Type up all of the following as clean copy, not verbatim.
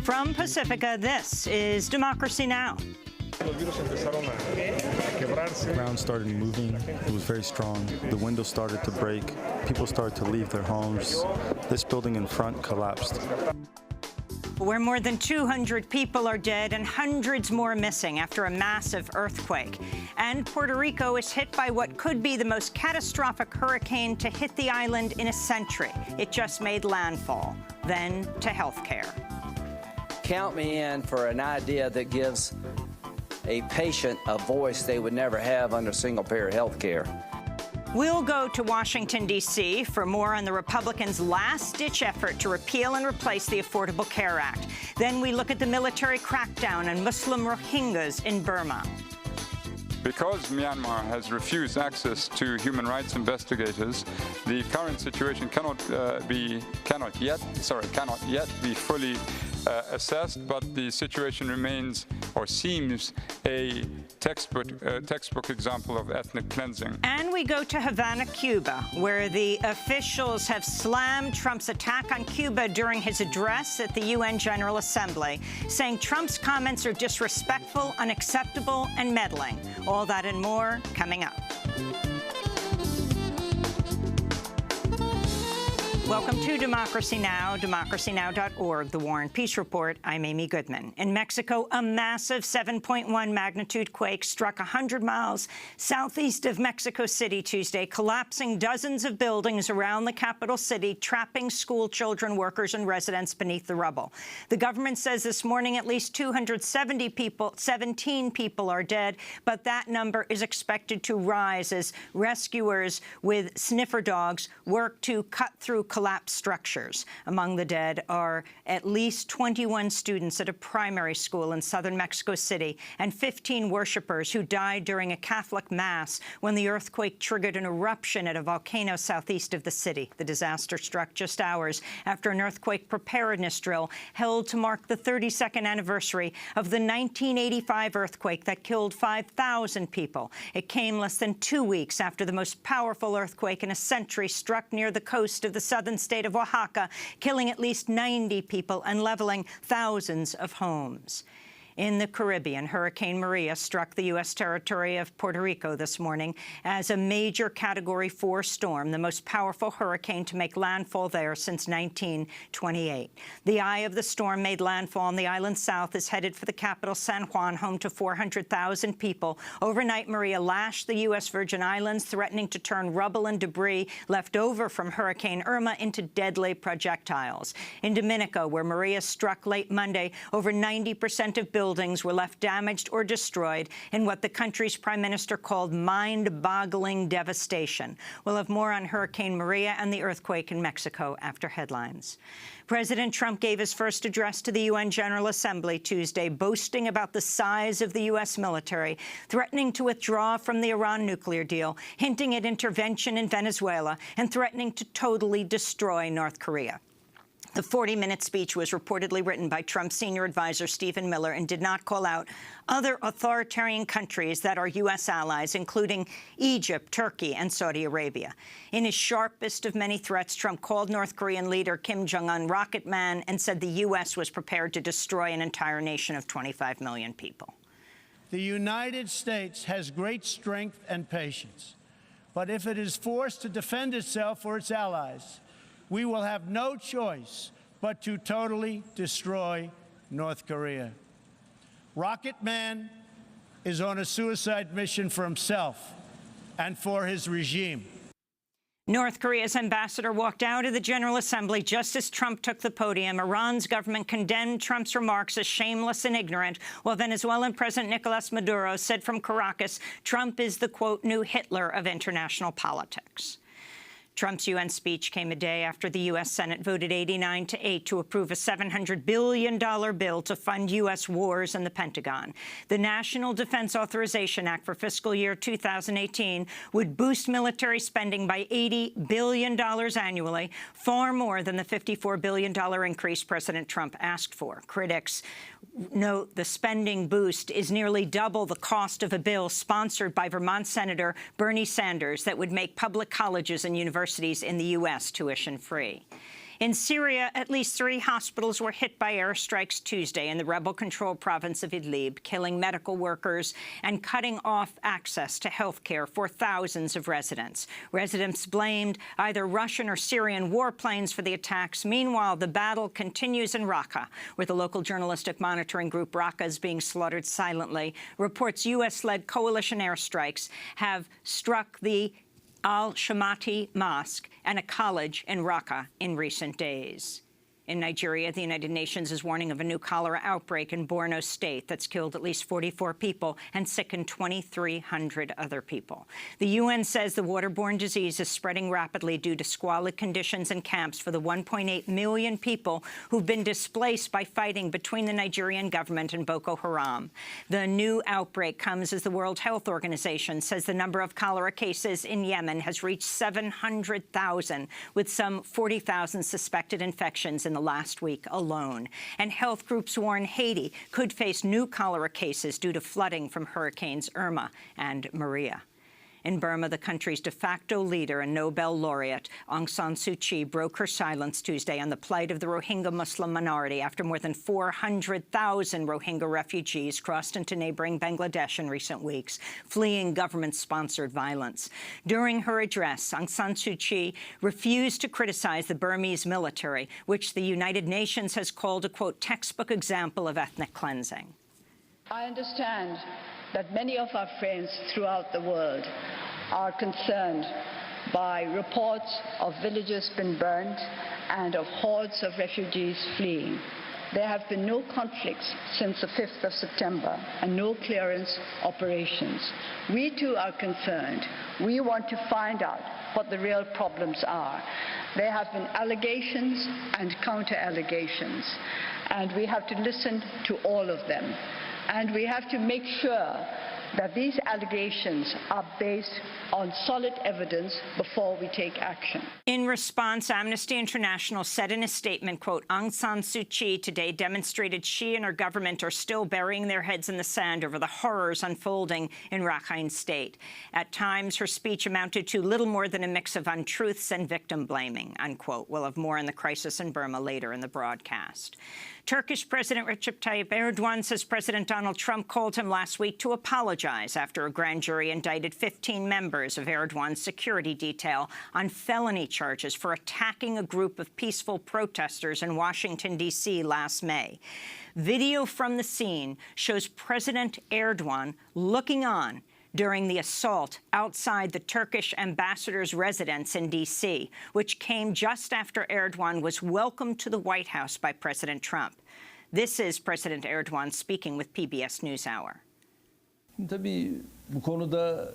From Pacifica, this is Democracy Now! The ground started moving. It was very strong. The windows started to break. People started to leave their homes. This building in front collapsed. Where more than 200 people are dead and hundreds more missing after a massive earthquake. And Puerto Rico is hit by what could be the most catastrophic hurricane to hit the island in a century. It just made landfall. Then to healthcare. Count me in for an idea that gives a patient a voice they would never have under single-payer health care. We'll go to Washington, D.C. for more on the Republicans' last-ditch effort to repeal and replace the Affordable Care Act. Then we look at the military crackdown on Muslim Rohingyas in Burma. Because Myanmar has refused access to human rights investigators, the current situation cannot yet be fully assessed, but the situation remains or seems a textbook example of ethnic cleansing. And we go to Havana, Cuba, where the officials have slammed Trump's attack on Cuba during his address at the UN General Assembly, saying Trump's comments are disrespectful, unacceptable, and meddling. All that and more coming up. Welcome to Democracy Now!, democracynow.org, The War and Peace Report. I'm Amy Goodman. In Mexico, a massive 7.1 magnitude quake struck 100 miles southeast of Mexico City Tuesday, collapsing dozens of buildings around the capital city, trapping school children, workers, and residents beneath the rubble. The government says this morning at least 17 people are dead, but that number is expected to rise as rescuers with sniffer dogs work to cut through collapsed structures. Among the dead are at least 21 students at a primary school in southern Mexico City and 15 worshippers who died during a Catholic mass when the earthquake triggered an eruption at a volcano southeast of the city. The disaster struck just hours after an earthquake preparedness drill held to mark the 32nd anniversary of the 1985 earthquake that killed 5,000 people. It came less than 2 weeks after the most powerful earthquake in a century struck near the coast of the southern state of Oaxaca, killing at least 90 people and leveling thousands of homes. In the Caribbean, Hurricane Maria struck the U.S. territory of Puerto Rico this morning as a major Category 4 storm, the most powerful hurricane to make landfall there since 1928. The eye of the storm made landfall on the island south, is headed for the capital, San Juan, home to 400,000 people. Overnight, Maria lashed the U.S. Virgin Islands, threatening to turn rubble and debris left over from Hurricane Irma into deadly projectiles. In Dominica, where Maria struck late Monday, over 90% of buildings were left damaged or destroyed in what the country's prime minister called mind-boggling devastation. We'll have more on Hurricane Maria and the earthquake in Mexico after headlines. President Trump gave his first address to the UN General Assembly Tuesday, boasting about the size of the U.S. military, threatening to withdraw from the Iran nuclear deal, hinting at intervention in Venezuela, and threatening to totally destroy North Korea. The 40-minute speech was reportedly written by Trump's senior advisor, Stephen Miller, and did not call out other authoritarian countries that are U.S. allies, including Egypt, Turkey, and Saudi Arabia. In his sharpest of many threats, Trump called North Korean leader Kim Jong-un Rocket Man and said the U.S. was prepared to destroy an entire nation of 25 million people. The United States has great strength and patience, but if it is forced to defend itself or its allies, we will have no choice but to totally destroy North Korea. Rocket Man is on a suicide mission for himself and for his regime. North Korea's ambassador walked out of the General Assembly just as Trump took the podium. Iran's government condemned Trump's remarks as shameless and ignorant, while Venezuelan President Nicolas Maduro said from Caracas, Trump is the, quote, new Hitler of international politics. Trump's UN speech came a day after the U.S. Senate voted 89-8 to approve a $700 billion bill to fund U.S. wars and the Pentagon. The National Defense Authorization Act for fiscal year 2018 would boost military spending by $80 billion annually, far more than the $54 billion increase President Trump asked for. Critics note the spending boost is nearly double the cost of a bill sponsored by Vermont Senator Bernie Sanders that would make public colleges and universities in the U.S. tuition-free. In Syria, at least 3 hospitals were hit by airstrikes Tuesday in the rebel-controlled province of Idlib, killing medical workers and cutting off access to health care for thousands of residents. Residents blamed either Russian or Syrian warplanes for the attacks. Meanwhile, the battle continues in Raqqa, where the local journalistic monitoring group Raqqa is being slaughtered silently. Reports U.S.-led coalition airstrikes have struck the Al-Shamati Mosque and a college in Raqqa in recent days. In Nigeria, the United Nations is warning of a new cholera outbreak in Borno State that's killed at least 44 people and sickened 2,300 other people. The UN says the waterborne disease is spreading rapidly due to squalid conditions in camps for the 1.8 million people who've been displaced by fighting between the Nigerian government and Boko Haram. The new outbreak comes as the World Health Organization says the number of cholera cases in Yemen has reached 700,000, with some 40,000 suspected infections in the last week alone. And health groups warn Haiti could face new cholera cases due to flooding from Hurricanes Irma and Maria. In Burma, the country's de facto leader and Nobel laureate Aung San Suu Kyi broke her silence Tuesday on the plight of the Rohingya Muslim minority after more than 400,000 Rohingya refugees crossed into neighboring Bangladesh in recent weeks, fleeing government-sponsored violence. During her address, Aung San Suu Kyi refused to criticize the Burmese military, which the United Nations has called a, quote, textbook example of ethnic cleansing. I understand that many of our friends throughout the world are concerned by reports of villages being burned and of hordes of refugees fleeing. There have been no conflicts since the 5th of September and no clearance operations. We too are concerned. We want to find out what the real problems are. There have been allegations and counter-allegations, and we have to listen to all of them. And we have to make sure that these allegations are based on solid evidence before we take action. In response, Amnesty International said in a statement, quote, Aung San Suu Kyi today demonstrated she and her government are still burying their heads in the sand over the horrors unfolding in Rakhine State. At times, her speech amounted to little more than a mix of untruths and victim blaming, unquote. We'll have more on the crisis in Burma later in the broadcast. Turkish President Recep Tayyip Erdogan says President Donald Trump called him last week to apologize after a grand jury indicted 15 members of Erdogan's security detail on felony charges for attacking a group of peaceful protesters in Washington, D.C. last May. Video from the scene shows President Erdogan looking on during the assault outside the Turkish ambassador's residence in D.C., which came just after Erdogan was welcomed to the White House by President Trump. This is President Erdogan speaking with PBS NewsHour.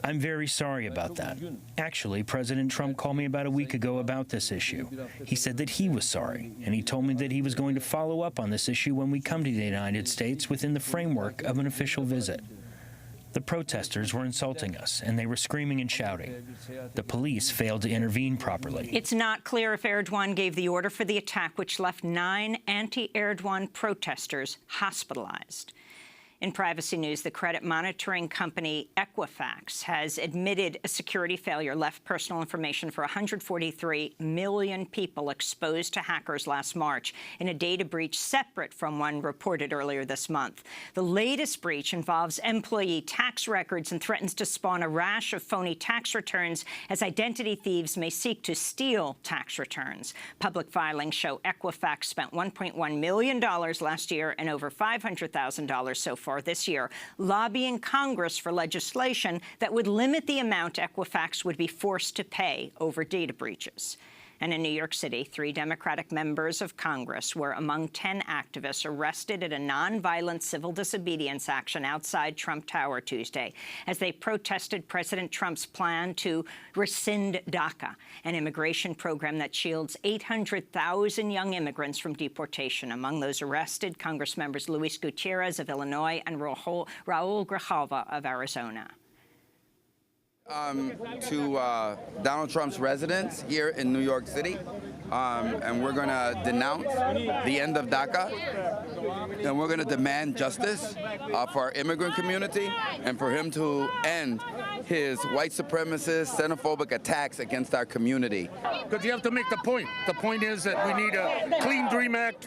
I'm very sorry about that. Actually, President Trump called me about a week ago about this issue. He said that he was sorry, and he told me that he was going to follow up on this issue when we come to the United States within the framework of an official visit. The protesters were insulting us, and they were screaming and shouting. The police failed to intervene properly. It's not clear if Erdogan gave the order for the attack, which left 9 anti-Erdogan protesters hospitalized. In privacy news, the credit monitoring company Equifax has admitted a security failure left personal information for 143 million people exposed to hackers last March in a data breach separate from one reported earlier this month. The latest breach involves employee tax records and threatens to spawn a rash of phony tax returns as identity thieves may seek to steal tax returns. Public filings show Equifax spent $1.1 million last year and over $500,000 so far this year, lobbying Congress for legislation that would limit the amount Equifax would be forced to pay over data breaches. And in New York City, 3 Democratic members of Congress were among 10 activists arrested at a nonviolent civil disobedience action outside Trump Tower Tuesday as they protested President Trump's plan to rescind DACA, an immigration program that shields 800,000 young immigrants from deportation. Among those arrested, Congress members Luis Gutierrez of Illinois and Raul Grijalva of Arizona. To Donald Trump's residence here in New York City, and we're going to denounce the end of DACA, and we're going to demand justice for our immigrant community and for him to end his white supremacist, xenophobic attacks against our community. Because you have to make the point. The point is that we need a Clean Dream Act,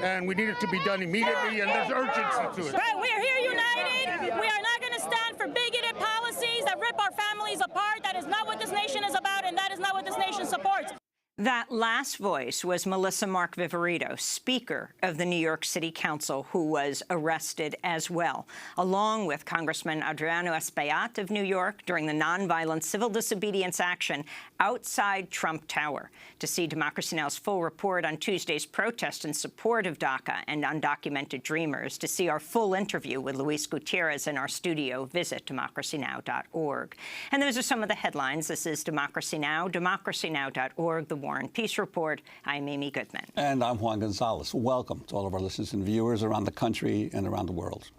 and we need it to be done immediately, and there's urgency to it. Right, we are here united. We are not going to stand for bigoted policies that rip our families apart. That is not what this nation is about, and that is not what this nation supports. That last voice was Melissa Mark Viverito, Speaker of the New York City Council, who was arrested as well, along with Congressman Adriano Espaillat of New York during the nonviolent civil disobedience action outside Trump Tower. To see Democracy Now!'s full report on Tuesday's protest in support of DACA and undocumented dreamers, to see our full interview with Luis Gutierrez in our studio, visit DemocracyNow.org. And those are some of the headlines. This is Democracy Now!, DemocracyNow.org, The War and Peace Report. I'm Amy Goodman. And I'm Juan Gonzalez. Welcome to all of our listeners and viewers around the country and around the world.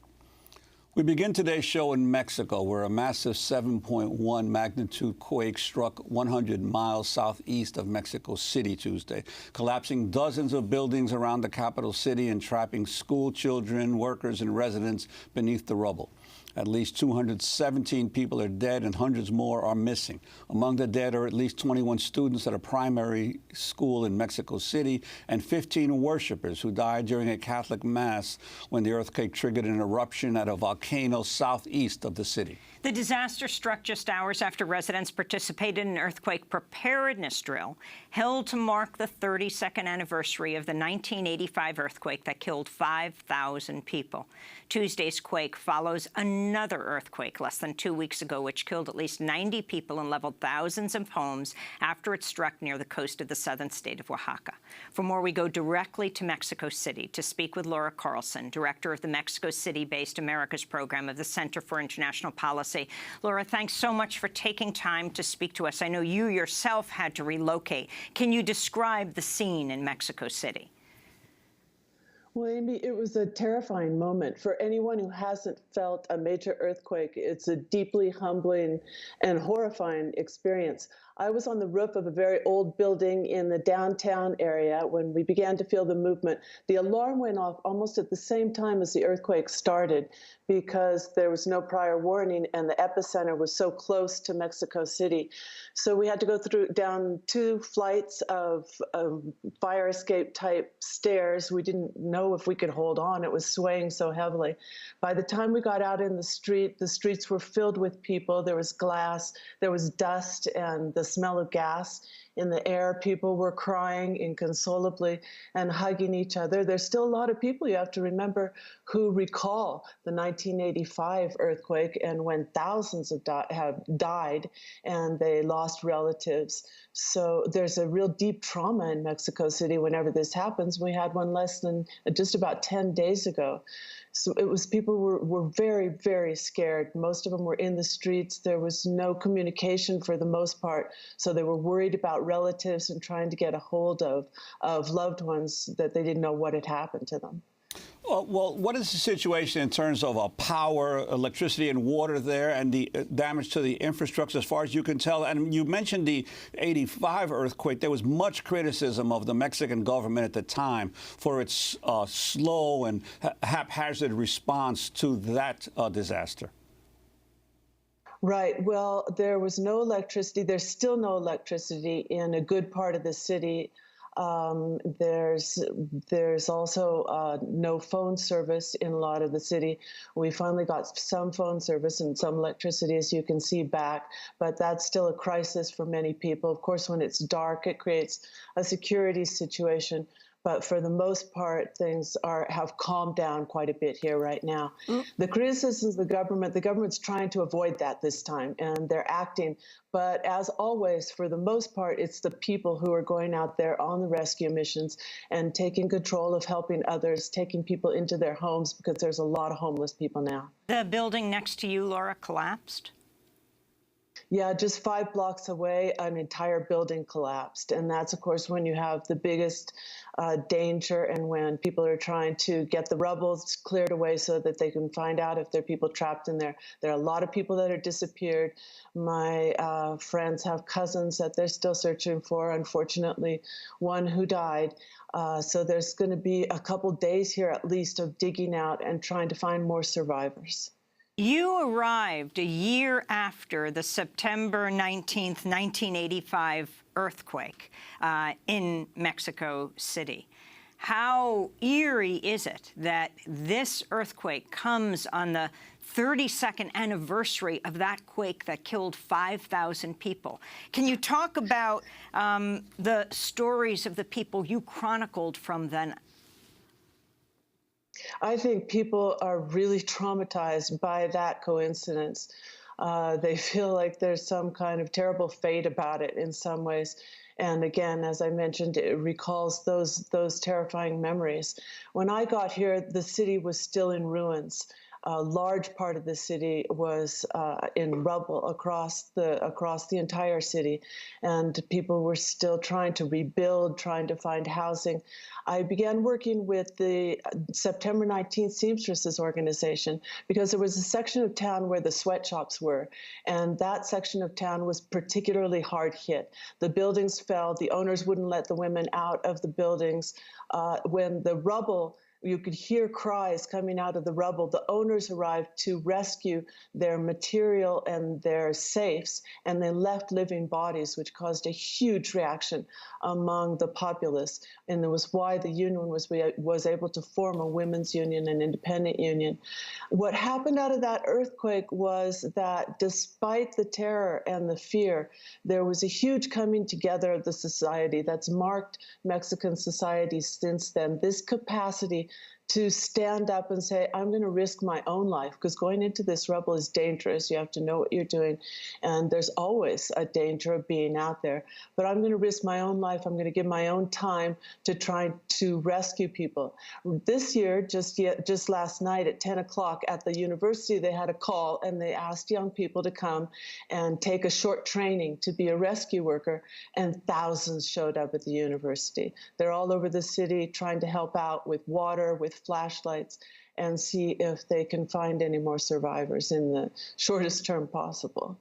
We begin today's show in Mexico, where a massive 7.1 magnitude quake struck 100 miles southeast of Mexico City Tuesday, collapsing dozens of buildings around the capital city and trapping school children, workers, and residents beneath the rubble. At least 217 people are dead and hundreds more are missing. Among the dead are at least 21 students at a primary school in Mexico City and 15 worshipers who died during a Catholic mass when the earthquake triggered an eruption at a volcano southeast of the city. The disaster struck just hours after residents participated in an earthquake preparedness drill held to mark the 32nd anniversary of the 1985 earthquake that killed 5,000 people. Tuesday's quake follows another earthquake less than 2 weeks ago, which killed at least 90 people and leveled thousands of homes after it struck near the coast of the southern state of Oaxaca. For more, we go directly to Mexico City to speak with Laura Carlson, director of the Mexico City-based Americas program of the Center for International Policy. Laura, thanks so much for taking time to speak to us. I know you yourself had to relocate. Can you describe the scene in Mexico City? Well, Amy, it was a terrifying moment. For anyone who hasn't felt a major earthquake, it's a deeply humbling and horrifying experience. I was on the roof of a very old building in the downtown area when we began to feel the movement. The alarm went off almost at the same time as the earthquake started because there was no prior warning and the epicenter was so close to Mexico City. So we had to go down 2 flights of fire escape type stairs. We didn't know if we could hold on. It was swaying so heavily. By the time we got out in the streets were filled with people. There was glass, there was dust, and the smell of gas in the air. People were crying inconsolably and hugging each other. There's still a lot of people, you have to remember, who recall the 1985 earthquake and when thousands have died and they lost relatives. So there's a real deep trauma in Mexico City whenever this happens. We had one less than just about 10 days ago. So it was, people were very, very scared. Most of them were in the streets. There was no communication for the most part. So they were worried about relatives and trying to get a hold of loved ones that they didn't know what had happened to them. Well, what is the situation in terms of power, electricity, and water there, and the damage to the infrastructure as far as you can tell? And you mentioned the 85 earthquake. There was much criticism of the Mexican government at the time for its slow and haphazard response to that disaster. Right. Well, there was no electricity. There's still no electricity in a good part of the city. There's also no phone service in a lot of the city. We finally got some phone service and some electricity, as you can see back, but that's still a crisis for many people. Of course, when it's dark, it creates a security situation. But for the most part, things have calmed down quite a bit here right now. The criticisms of the government's trying to avoid that this time, and they're acting. But as always, for the most part, it's the people who are going out there on the rescue missions and taking control of helping others, taking people into their homes, because there's a lot of homeless people now. The building next to you, Laura, collapsed? Yeah, just 5 blocks away, an entire building collapsed. And that's, of course, when you have the biggest danger and when people are trying to get the rubble cleared away so that they can find out if there are people trapped in there. There are a lot of people that are disappeared. My friends have cousins that they're still searching for, unfortunately, one who died. So there's going to be a couple days here at least of digging out and trying to find more survivors. You arrived a year after the September 19th, 1985 earthquake in Mexico City. How eerie is it that this earthquake comes on the 32nd anniversary of that quake that killed 5,000 people? Can you talk about the stories of the people you chronicled from then? I think people are really traumatized by that coincidence. They feel like there's some kind of terrible fate about it in some ways. And again, as I mentioned, it recalls those terrifying memories. When I got here, the city was still in ruins. A large part of the city was in rubble across the entire city, and people were still trying to rebuild, trying to find housing. I began working with the September 19th Seamstresses organization because there was a section of town where the sweatshops were, and that section of town was particularly hard hit. The buildings fell. The owners wouldn't let the women out of the buildings. When the rubble, you could hear cries coming out of the rubble. The owners arrived to rescue their material and their safes, and they left living bodies, which caused a huge reaction among the populace. And that was why the union was able to form a women's union, an independent union. What happened out of that earthquake was that despite the terror and the fear, there was a huge coming together of the society that's marked Mexican society since then. This capacity to stand up and say, I'm going to risk my own life, because going into this rubble is dangerous. You have to know what you're doing, and there's always a danger of being out there. But I'm going to risk my own life. I'm going to give my own time to try to rescue people. This year, just last night at 10 o'clock at the university, they had a call, and they asked young people to come and take a short training to be a rescue worker, and thousands showed up at the university. They're all over the city trying to help out with water, with flashlights, and see if they can find any more survivors in the shortest term possible.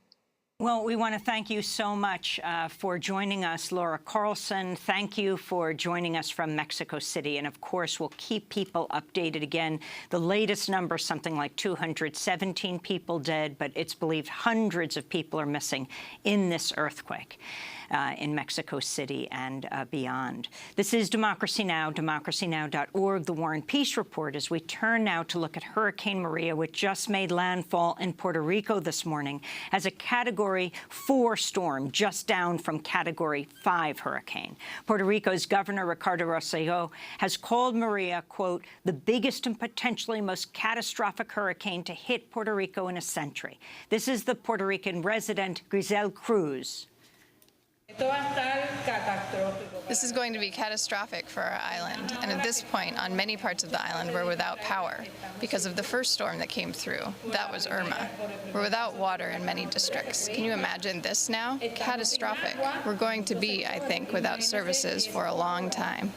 Well, we want to thank you so much for joining us, Laura Carlson. Thank you for joining us from Mexico City. And of course, we'll keep people updated. Again, the latest number, something like 217 people dead, but it's believed hundreds of people are missing in this earthquake in Mexico City and beyond. This is Democracy Now!, democracynow.org, The War and Peace Report, as we turn now to look at Hurricane Maria, which just made landfall in Puerto Rico this morning as a Category 4 storm, just down from Category 5 hurricane. Puerto Rico's Governor Ricardo Rosselló has called Maria, quote, the biggest and potentially most catastrophic hurricane to hit Puerto Rico in a century. This is the Puerto Rican resident, Grisel Cruz. This is going to be catastrophic for our island, and at this point, on many parts of the island, we're without power because of the first storm that came through. That was Irma. We're without water in many districts. Can you imagine this now? Catastrophic. We're going to be, I think, without services for a long time.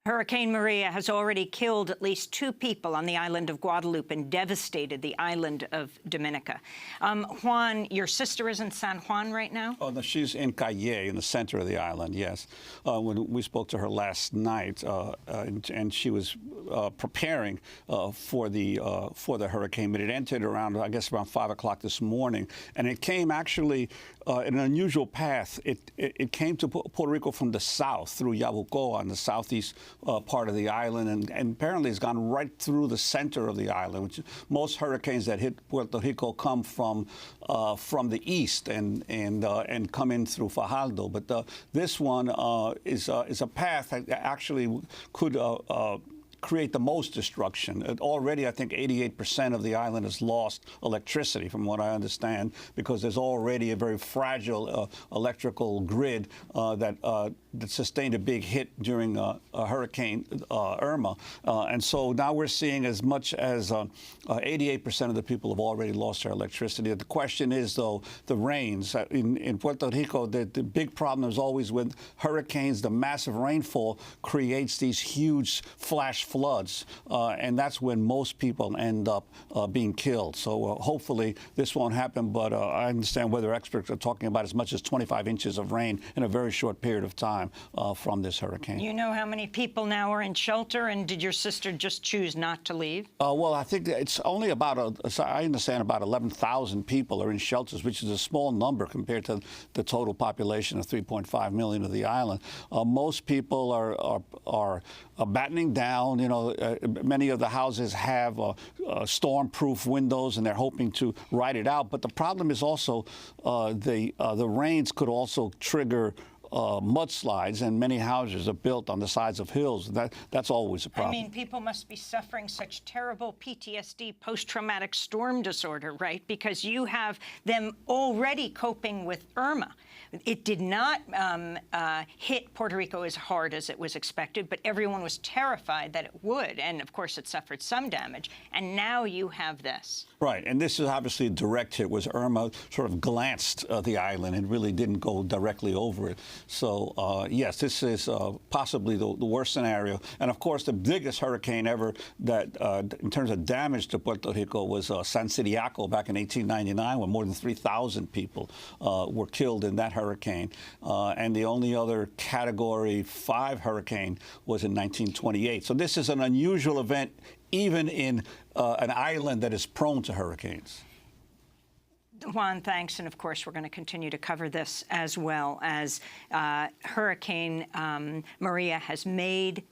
Hurricane Maria has already killed at least 2 people on the island of Guadeloupe and devastated the island of Dominica. Juan, your sister is in San Juan right now? Oh, no, she's in Calle, in the center of the island, yes. When we spoke to her last night, and she was preparing for the hurricane, but it entered around, I guess, around 5 o'clock this morning, and it came actually in an unusual path. It came to Puerto Rico from the south through Yabucoa on the southeast part of the island, and apparently it's gone right through the center of the island, which most hurricanes that hit Puerto Rico come from the east and come in through Fajardo. But this one is a path that actually could create the most destruction. Already, I think 88% of the island has lost electricity, from what I understand, because there's already a very fragile electrical grid that sustained a big hit during Hurricane Irma. And so now we're seeing as much as 88% of the people have already lost their electricity. The question is, though, the rains. In Puerto Rico, the big problem is always with hurricanes. The massive rainfall creates these huge flash floods, and that's when most people end up being killed. So hopefully this won't happen, but I understand weather experts are talking about as much as 25 inches of rain in a very short period of time from this hurricane. You know how many people now are in shelter, and did your sister just choose not to leave? Well, I think it's only about, I understand about 11,000 people are in shelters, which is a small number compared to the total population of 3.5 million of the island. Most people are battening down. You know, many of the houses have storm-proof windows, and they're hoping to ride it out. But the problem is also the rains could also trigger mudslides, and many houses are built on the sides of hills. That's always a problem. I mean, people must be suffering such terrible PTSD, post-traumatic storm disorder, right? Because you have them already coping with Irma. It did not hit Puerto Rico as hard as it was expected, but everyone was terrified that it would. And, of course, it suffered some damage. And now you have this. Right. And this is obviously a direct hit. Was Irma sort of glanced the island and really didn't go directly over it. So, yes, this is possibly the worst scenario. And, of course, the biggest hurricane ever that, in terms of damage to Puerto Rico, was San Ciriaco back in 1899, when more than 3,000 people were killed in that hurricane. And the only other Category 5 hurricane was in 1928. So this is an unusual event, even in an island that is prone to hurricanes. Juan, thanks. And, of course, we're going to continue to cover this as well as Hurricane Maria has made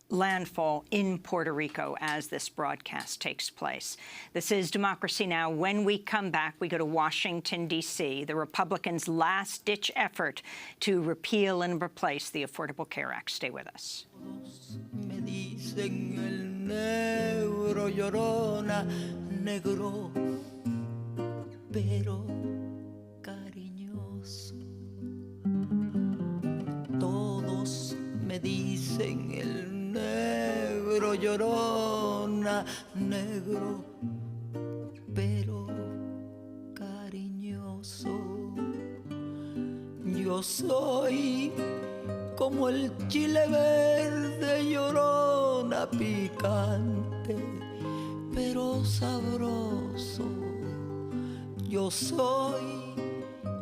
landfall in Puerto Rico as this broadcast takes place. This is Democracy Now! When we come back, we go to Washington, D.C., the Republicans' last-ditch effort to repeal and replace the Affordable Care Act. Stay with us. Pero cariñoso, todos me dicen el negro llorona, negro pero cariñoso. Yo soy como el chile verde, llorona picante, pero sabroso. Yo soy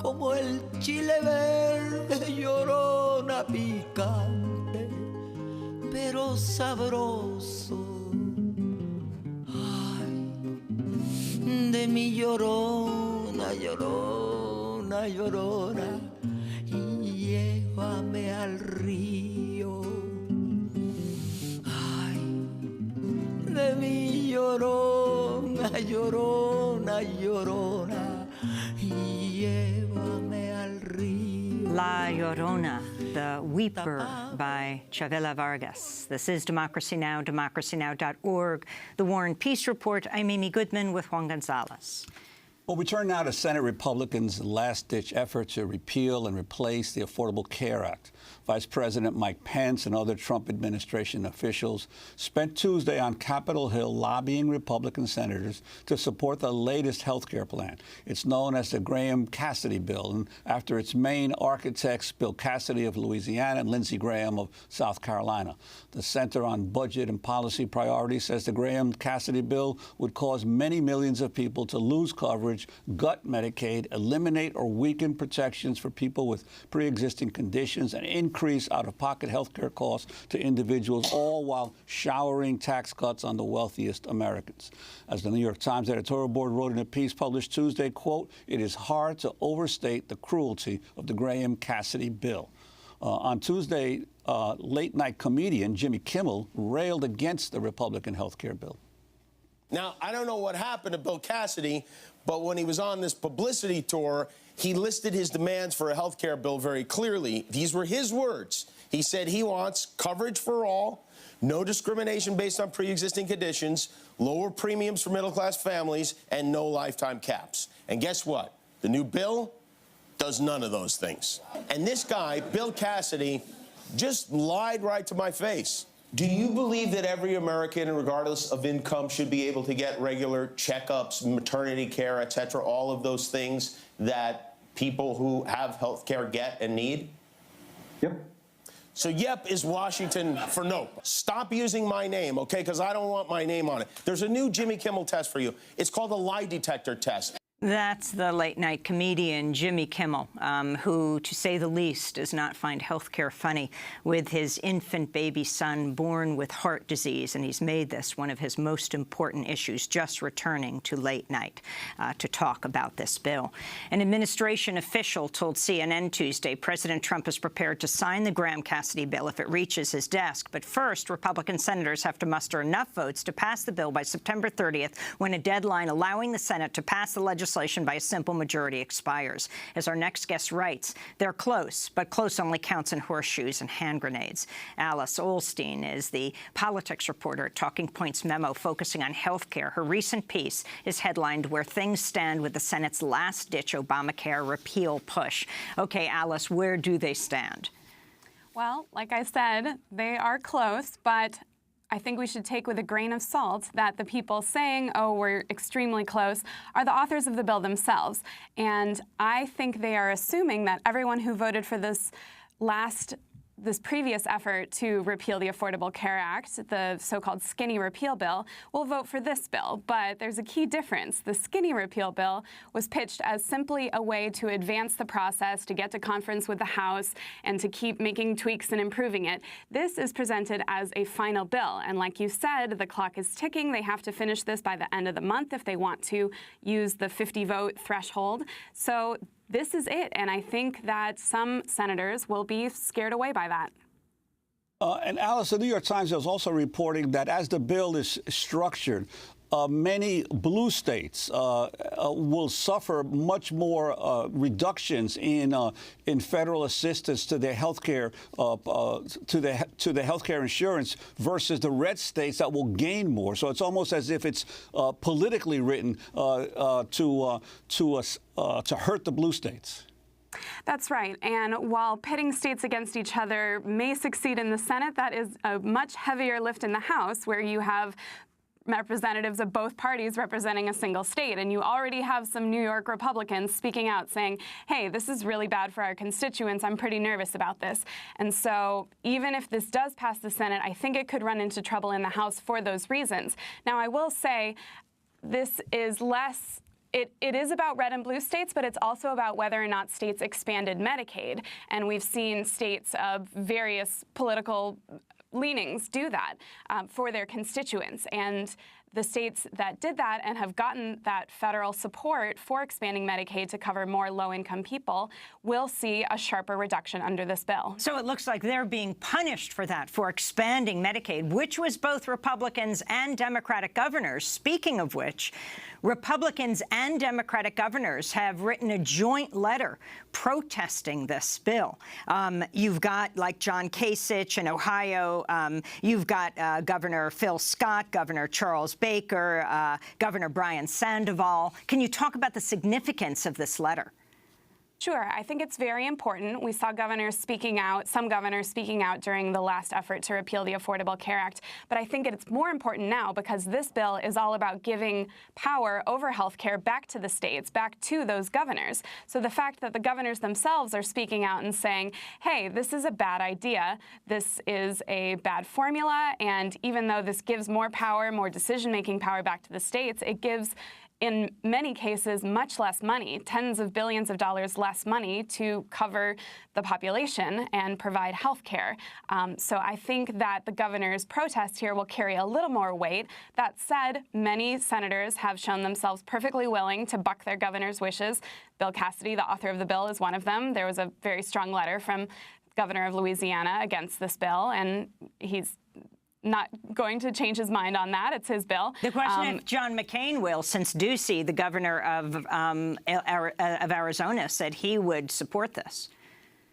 como el chile verde, llorona picante, pero sabroso. Ay, de mi llorona, llorona, llorona, y llévame al río. Ay, de mi llorona, llorona, llorona, y llévame al río. La Llorona, The Weeper by Chavela Vargas. This is Democracy Now!, democracynow.org. The War and Peace Report. I'm Amy Goodman with Juan Gonzalez. Well, we turn now to Senate Republicans' last-ditch effort to repeal and replace the Affordable Care Act. Vice President Mike Pence and other Trump administration officials spent Tuesday on Capitol Hill lobbying Republican senators to support the latest health care plan. It's known as the Graham-Cassidy bill, and after its main architects, Bill Cassidy of Louisiana and Lindsey Graham of South Carolina. The Center on Budget and Policy Priorities says the Graham-Cassidy bill would cause many millions of people to lose coverage, gut Medicaid, eliminate or weaken protections for people with pre-existing conditions, and increase out-of-pocket health care costs to individuals, all while showering tax cuts on the wealthiest Americans. As the New York Times editorial board wrote in a piece published Tuesday, quote, "It is hard to overstate the cruelty of the Graham-Cassidy bill." On Tuesday, late-night comedian Jimmy Kimmel railed against the Republican health care bill. Now, I don't know what happened to Bill Cassidy, but when he was on this publicity tour, he listed his demands for a health care bill very clearly. These were his words. He said he wants coverage for all, no discrimination based on pre-existing conditions, lower premiums for middle-class families, and no lifetime caps. And guess what? The new bill does none of those things. And this guy, Bill Cassidy, just lied right to my face. Do you believe that every American, regardless of income, should be able to get regular checkups, maternity care, et cetera, all of those things that people who have health care get and need? Yep. So yep is Washington for nope. Stop using my name, okay, because I don't want my name on it. There's a new Jimmy Kimmel test for you. It's called the lie detector test. That's the late-night comedian Jimmy Kimmel, who, to say the least, does not find health care funny, with his infant baby son born with heart disease. And he's made this one of his most important issues, just returning to late night to talk about this bill. An administration official told CNN Tuesday President Trump is prepared to sign the Graham-Cassidy bill if it reaches his desk. But first, Republican senators have to muster enough votes to pass the bill by September 30th, when a deadline allowing the Senate to pass the legislation by a simple majority expires. As our next guest writes, they're close, but close only counts in horseshoes and hand grenades. Alice Ollstein is the politics reporter at Talking Points Memo, focusing on health care. Her recent piece is headlined "Where Things Stand with the Senate's Last-Ditch Obamacare Repeal Push." Okay, Alice, where do they stand? Well, like I said, they are close, but I think we should take with a grain of salt that the people saying, oh, we're extremely close, are the authors of the bill themselves. And I think they are assuming that everyone who voted for this previous effort to repeal the Affordable Care Act, the so-called skinny repeal bill, will vote for this bill. But there's a key difference. The skinny repeal bill was pitched as simply a way to advance the process, to get to conference with the House, and to keep making tweaks and improving it. This is presented as a final bill. And like you said, the clock is ticking. They have to finish this by the end of the month if they want to use the 50-vote threshold. So this is it, and I think that some senators will be scared away by that. And Alice, the New York Times is also reporting that as the bill is structured, many blue states will suffer much more reductions in federal assistance to their health care to the health care insurance versus the red states that will gain more. So it's almost as if it's politically written to hurt the blue states. That's right. And while pitting states against each other may succeed in the Senate, that is a much heavier lift in the House, where you have representatives of both parties representing a single state. And you already have some New York Republicans speaking out saying, hey, this is really bad for our constituents. I'm pretty nervous about this. And so even if this does pass the Senate, I think it could run into trouble in the House for those reasons. Now, I will say this is less It is about red and blue states, but it's also about whether or not states expanded Medicaid. And we've seen states of various political leanings do that for their constituents. And the states that did that and have gotten that federal support for expanding Medicaid to cover more low-income people will see a sharper reduction under this bill. So it looks like they're being punished for that, for expanding Medicaid, which was both Republicans and Democratic governors. Speaking of which, Republicans and Democratic governors have written a joint letter protesting this bill. You've got, like, John Kasich in Ohio. You've got Governor Phil Scott, Governor Charles Baker, Governor Brian Sandoval. Can you talk about the significance of this letter? Sure. I think it's very important. We saw governors speaking out, some governors speaking out during the last effort to repeal the Affordable Care Act. But I think it's more important now because this bill is all about giving power over health care back to the states, back to those governors. So the fact that the governors themselves are speaking out and saying, hey, this is a bad idea, this is a bad formula, and even though this gives more power, more decision-making power back to the states, it gives, in many cases, much less money, tens of billions of dollars less money to cover the population and provide health care. So I think that the governor's protest here will carry a little more weight. That said, many senators have shown themselves perfectly willing to buck their governor's wishes. Bill Cassidy, the author of the bill, is one of them. There was a very strong letter from Governor of Louisiana against this bill, and he's not going to change his mind on that. It's his bill. The question if John McCain will, since Ducey, the governor of Arizona, said he would support this.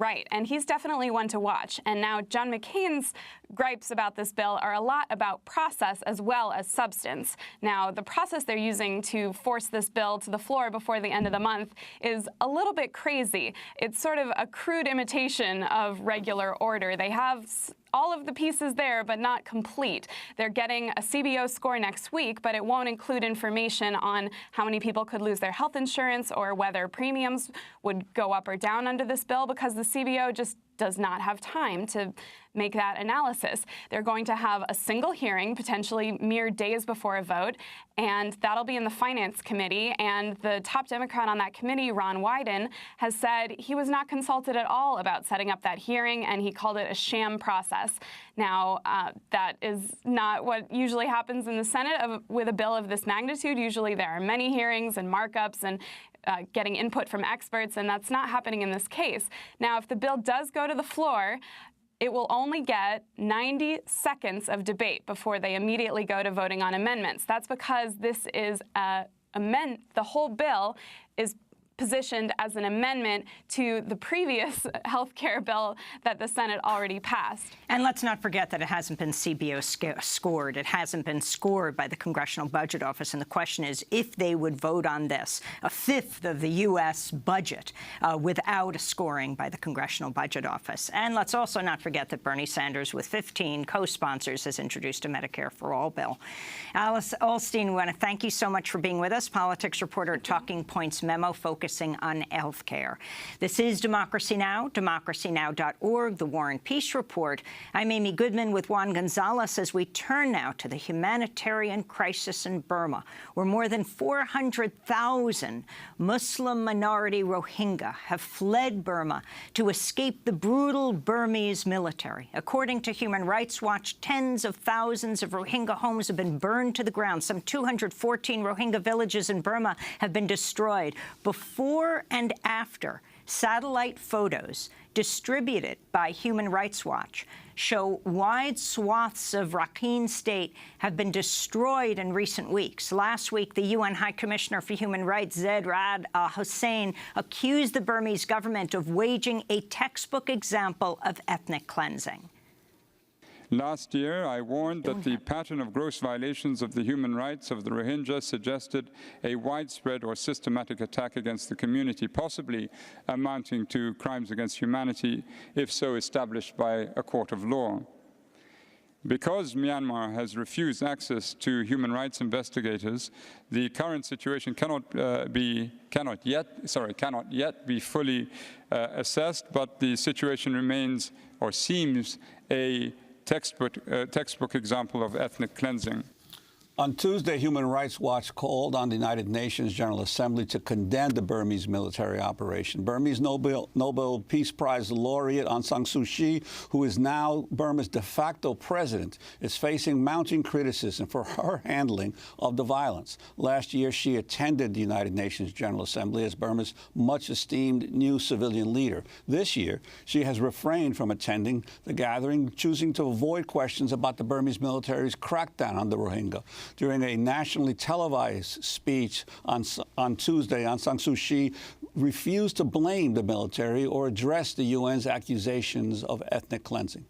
Right, and he's definitely one to watch. And now John McCain's gripes about this bill are a lot about process as well as substance. Now, the process they're using to force this bill to the floor before the end of the month is a little bit crazy. It's sort of a crude imitation of regular order. They have all of the pieces there, but not complete. They're getting a CBO score next week, but it won't include information on how many people could lose their health insurance or whether premiums would go up or down under this bill, because the CBO just does not have time to make that analysis. They're going to have a single hearing, potentially mere days before a vote, and that'll be in the Finance Committee. And the top Democrat on that committee, Ron Wyden, has said he was not consulted at all about setting up that hearing, and he called it a sham process. Now, that is not what usually happens in the Senate with a bill of this magnitude. Usually there are many hearings and markups and getting input from experts, and that's not happening in this case. Now, if the bill does go to the floor, it will only get 90 seconds of debate before they immediately go to voting on amendments. That's because this is the whole bill is positioned as an amendment to the previous health care bill that the Senate already passed. And let's not forget that it hasn't been CBO scored. It hasn't been scored by the Congressional Budget Office. And the question is, if they would vote on this, a fifth of the U.S. budget, without a scoring by the Congressional Budget Office. And let's also not forget that Bernie Sanders, with 15 co-sponsors, has introduced a Medicare for All bill. Alice Ollstein, we want to thank you so much for being with us, politics reporter at Talking Points Memo, focusing on health care. This is Democracy Now!, democracynow.org, the War and Peace Report. I'm Amy Goodman with Juan Gonzalez as we turn now to the humanitarian crisis in Burma, where more than 400,000 Muslim minority Rohingya have fled Burma to escape the brutal Burmese military. According to Human Rights Watch, tens of thousands of Rohingya homes have been burned to the ground. Some 214 Rohingya villages in Burma have been destroyed. Before and after, satellite photos distributed by Human Rights Watch show wide swaths of Rakhine State have been destroyed in recent weeks. Last week, the UN High Commissioner for Human Rights, Zeid Ra'ad al-Hussein, accused the Burmese government of waging a textbook example of ethnic cleansing. Last year, I warned that the pattern of gross violations of the human rights of the Rohingya suggested a widespread or systematic attack against the community, possibly amounting to crimes against humanity, if so established by a court of law. Because Myanmar has refused access to human rights investigators, the current situation cannot yet be fully assessed, but the situation remains or seems a textbook example of ethnic cleansing. On Tuesday, Human Rights Watch called on the United Nations General Assembly to condemn the Burmese military operation. Burmese Nobel Peace Prize laureate Aung San Suu Kyi, who is now Burma's de facto president, is facing mounting criticism for her handling of the violence. Last year, she attended the United Nations General Assembly as Burma's much-esteemed new civilian leader. This year, she has refrained from attending the gathering, choosing to avoid questions about the Burmese military's crackdown on the Rohingya. During a nationally televised speech on Tuesday, Aung San Suu Kyi refused to blame the military or address the UN's accusations of ethnic cleansing.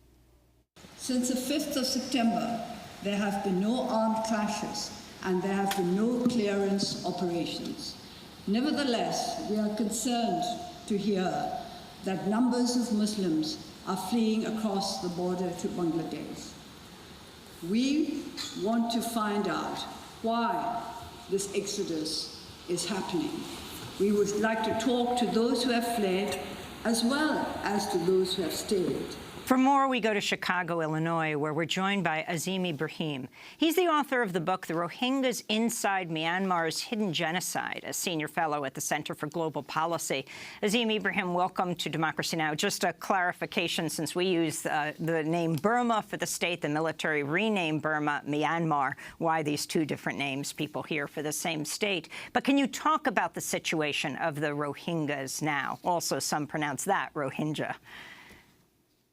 Since the 5th of September, there have been no armed clashes and there have been no clearance operations. Nevertheless, we are concerned to hear that numbers of Muslims are fleeing across the border to Bangladesh. We want to find out why this exodus is happening. We would like to talk to those who have fled as well as to those who have stayed. For more, we go to Chicago, Illinois, where we're joined by Azim Ibrahim. He's the author of the book, The Rohingyas Inside Myanmar's Hidden Genocide, a senior fellow at the Center for Global Policy. Azim Ibrahim, welcome to Democracy Now! Just a clarification, since we use the name Burma for the state, the military renamed Burma Myanmar, why these two different names, people here for the same state. But can you talk about the situation of the Rohingyas now? Also, some pronounce that Rohingya.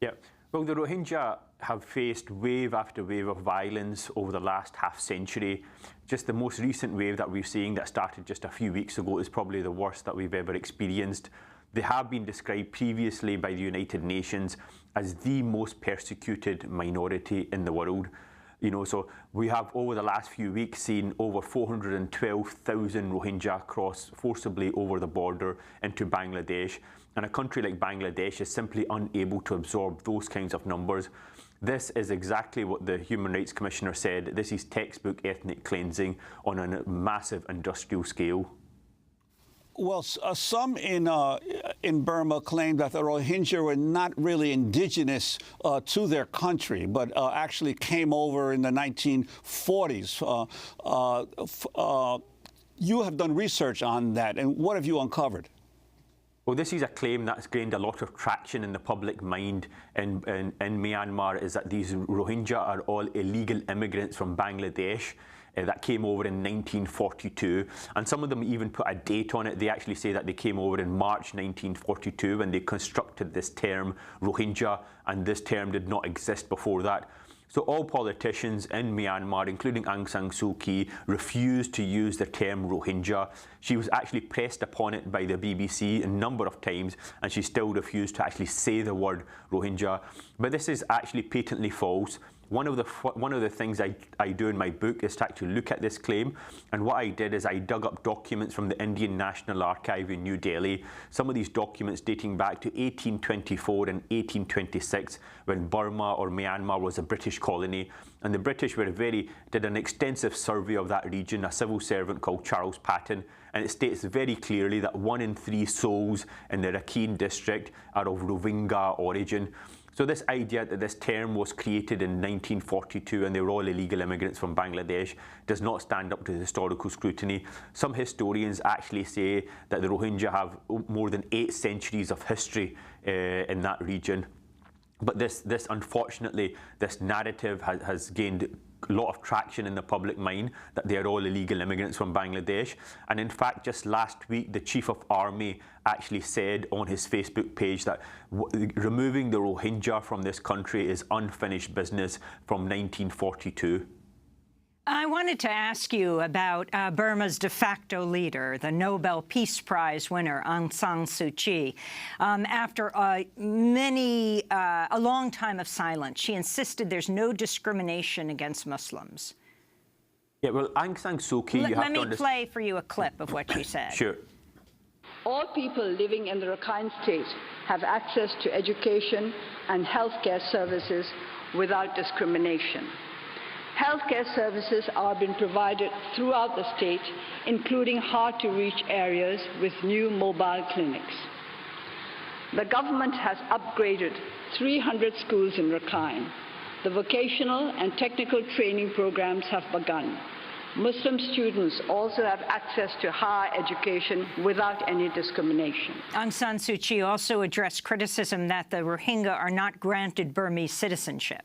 Yeah, well, the Rohingya have faced wave after wave of violence over the last half-century. Just the most recent wave that we're seeing that started just a few weeks ago is probably the worst that we've ever experienced. They have been described previously by the United Nations as the most persecuted minority in the world. So we have over the last few weeks seen over 412,000 Rohingya cross forcibly over the border into Bangladesh. And a country like Bangladesh is simply unable to absorb those kinds of numbers. This is exactly what the Human Rights Commissioner said. This is textbook ethnic cleansing on a massive industrial scale. Well, some in Burma claim that the Rohingya were not really indigenous to their country, but actually came over in the 1940s. You have done research on that, and what have you uncovered? Well, this is a claim that's gained a lot of traction in the public mind in Myanmar, is that these Rohingya are all illegal immigrants from Bangladesh that came over in 1942. And some of them even put a date on it. They actually say that they came over in March 1942 when they constructed this term Rohingya, and this term did not exist before that. So all politicians in Myanmar, including Aung San Suu Kyi, refused to use the term Rohingya. She was actually pressed upon it by the BBC a number of times, and she still refused to actually say the word Rohingya. But this is actually patently false. One of the things I do in my book is to actually look at this claim, and what I did is I dug up documents from the Indian National Archive in New Delhi, some of these documents dating back to 1824 and 1826, when Burma or Myanmar was a British colony, and the British did an extensive survey of that region, a civil servant called Charles Patton, and it states very clearly that 1 in 3 souls in the Rakhine district are of Rohingya origin. So this idea that this term was created in 1942 and they were all illegal immigrants from Bangladesh does not stand up to historical scrutiny. Some historians actually say that the Rohingya have more than 8 centuries of history in that region. But unfortunately, this narrative has gained a lot of traction in the public mind that they are all illegal immigrants from Bangladesh. And in fact, just last week, the Chief of Army actually said on his Facebook page that removing the Rohingya from this country is unfinished business from 1942. I wanted to ask you about Burma's de facto leader, the Nobel Peace Prize winner, Aung San Suu Kyi. After a long time of silence, she insisted there's no discrimination against Muslims. Yeah, well, Aung San Suu Kyi, Let me play for you a clip of what she said. Sure. All people living in the Rakhine State have access to education and healthcare services without discrimination. Healthcare services are being provided throughout the state, including hard-to-reach areas with new mobile clinics. The government has upgraded 300 schools in Rakhine. The vocational and technical training programs have begun. Muslim students also have access to higher education without any discrimination. Aung San Suu Kyi also addressed criticism that the Rohingya are not granted Burmese citizenship.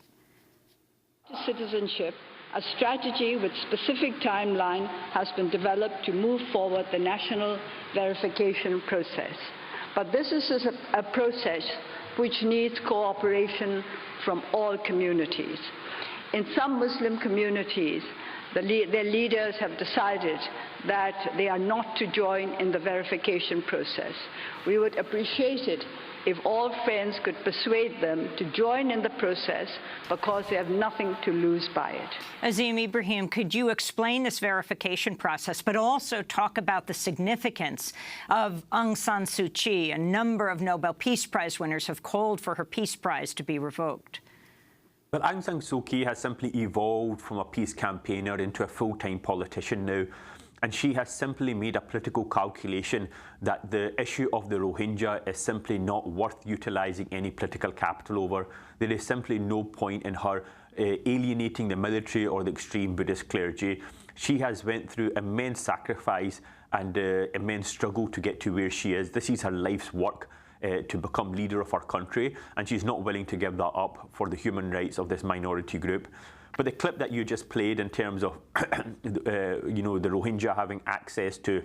Citizenship, a strategy with specific timeline has been developed to move forward the national verification process. But this is a process which needs cooperation from all communities. In some Muslim communities, their leaders have decided that they are not to join in the verification process. We would appreciate it if all friends could persuade them to join in the process because they have nothing to lose by it. Azim Ibrahim, could you explain this verification process, but also talk about the significance of Aung San Suu Kyi? A number of Nobel Peace Prize winners have called for her Peace Prize to be revoked. Well, Aung San Suu Kyi has simply evolved from a peace campaigner into a full-time politician now. And she has simply made a political calculation that the issue of the Rohingya is simply not worth utilising any political capital over. There is simply no point in her alienating the military or the extreme Buddhist clergy. She has went through immense sacrifice and immense struggle to get to where she is. This is her life's work. To become leader of our country, and she's not willing to give that up for the human rights of this minority group. But the clip that you just played in terms of the Rohingya having access to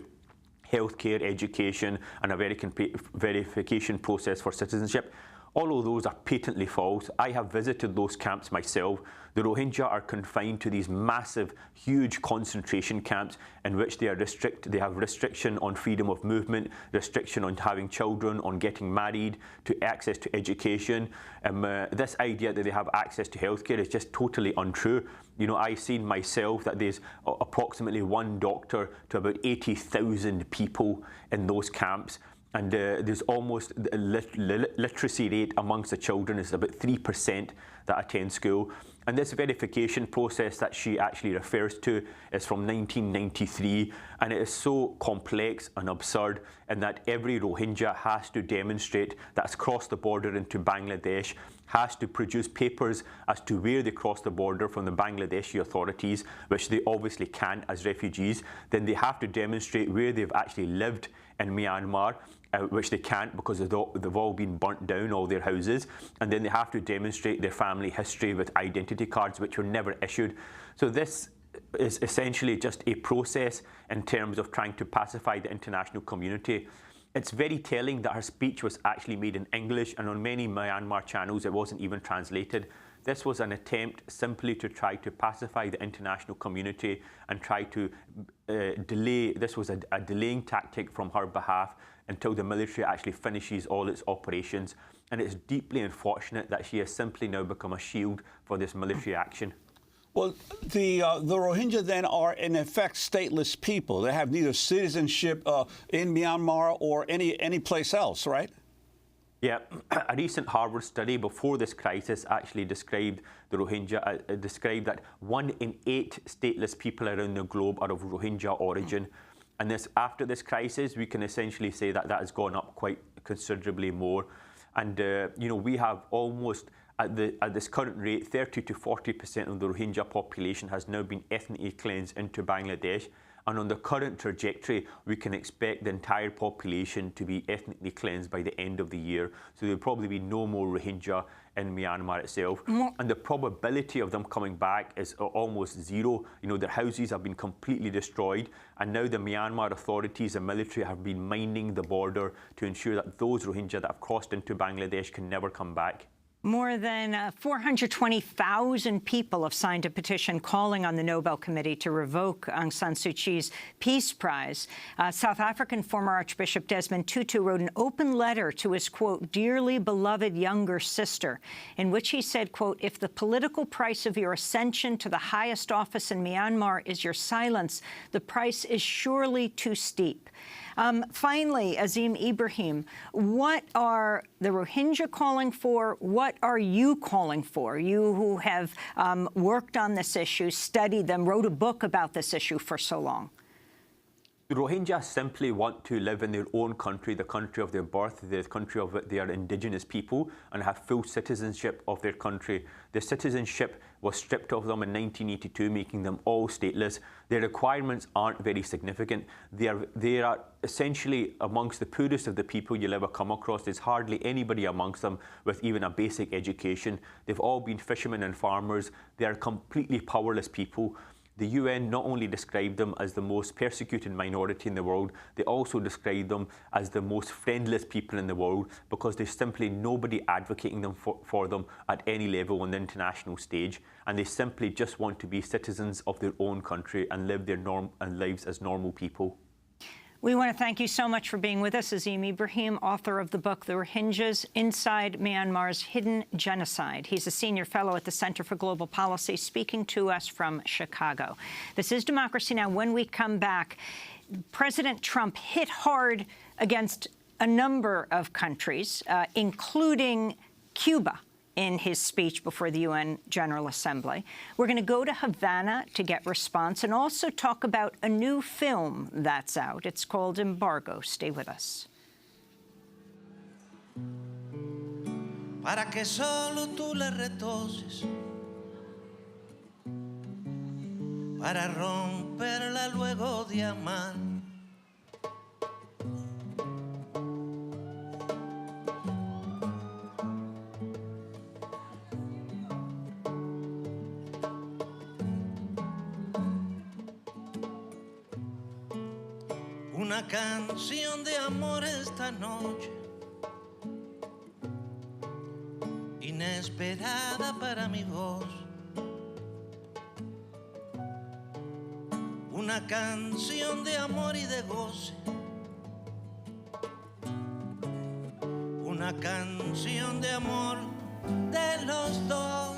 healthcare, education, and a verification process for citizenship, All of those are patently false. I have visited those camps myself. The Rohingya are confined to these massive, huge concentration camps in which they have restriction on freedom of movement, restriction on having children, on getting married, to access to education. This idea that they have access to healthcare is just totally untrue. You know, I've seen myself that there's approximately one doctor to about 80,000 people in those camps. And there's almost a literacy rate amongst the children is about 3% that attend school. And this verification process that she actually refers to is from 1993, and it is so complex and absurd in that every Rohingya has to demonstrate that it's crossed the border into Bangladesh, has to produce papers as to where they crossed the border from the Bangladeshi authorities, which they obviously can't as refugees. Then they have to demonstrate where they've actually lived in Myanmar, which they can't because they've all been burnt down, all their houses. And then they have to demonstrate their family history with identity cards, which were never issued. So this is essentially just a process in terms of trying to pacify the international community. It's very telling that her speech was actually made in English, and on many Myanmar channels it wasn't even translated. This was an attempt simply to try to pacify the international community and try to delay. This was a delaying tactic from her behalf until the military actually finishes all its operations. And it's deeply unfortunate that she has simply now become a shield for this military action. Well, the Rohingya then are in effect stateless people. They have neither citizenship in Myanmar or any place else, right? Yeah, a recent Harvard study before this crisis actually described the Rohingya, described that 1 in 8 stateless people around the globe are of Rohingya origin. And after this crisis, we can essentially say that that has gone up quite considerably more. And, you know, we have almost, at this current rate, 30 to 40% of the Rohingya population has now been ethnically cleansed into Bangladesh. And on the current trajectory, we can expect the entire population to be ethnically cleansed by the end of the year. So there'll probably be no more Rohingya in Myanmar itself. And the probability of them coming back is almost zero. You know, their houses have been completely destroyed. And now the Myanmar authorities and military have been mining the border to ensure that those Rohingya that have crossed into Bangladesh can never come back. More than 420,000 people have signed a petition calling on the Nobel Committee to revoke Aung San Suu Kyi's Peace Prize. South African former Archbishop Desmond Tutu wrote an open letter to his, quote, dearly beloved younger sister, in which he said, quote, if the political price of your ascension to the highest office in Myanmar is your silence, the price is surely too steep. Finally, Azim Ibrahim, what are the Rohingya calling for? What are you calling for? You who have worked on this issue, studied them, wrote a book about this issue for so long. The Rohingya simply want to live in their own country, the country of their birth, the country of their indigenous people, and have full citizenship of their country. Their citizenship was stripped of them in 1982, making them all stateless. Their requirements aren't very significant. They are essentially amongst the poorest of the people you'll ever come across. There's hardly anybody amongst them with even a basic education. They've all been fishermen and farmers. They are completely powerless people. The UN not only described them as the most persecuted minority in the world, they also described them as the most friendless people in the world because there's simply nobody advocating them for them at any level on the international stage, and they simply just want to be citizens of their own country and live their lives as normal people. We want to thank you so much for being with us, Azim Ibrahim, author of the book, The Rohingyas Inside Myanmar's Hidden Genocide. He's a senior fellow at the Center for Global Policy, speaking to us from Chicago. This is Democracy Now! When we come back, President Trump hit hard against a number of countries, including Cuba, in his speech before the UN General Assembly. We're going to go to Havana to get response and also talk about a new film that's out. It's called Embargo. Stay with us. Para que solo tú le retoses, para romperla luego de amar. Una canción de amor esta noche, inesperada para mi voz. Una canción de amor y de goce. Una canción de amor de los dos.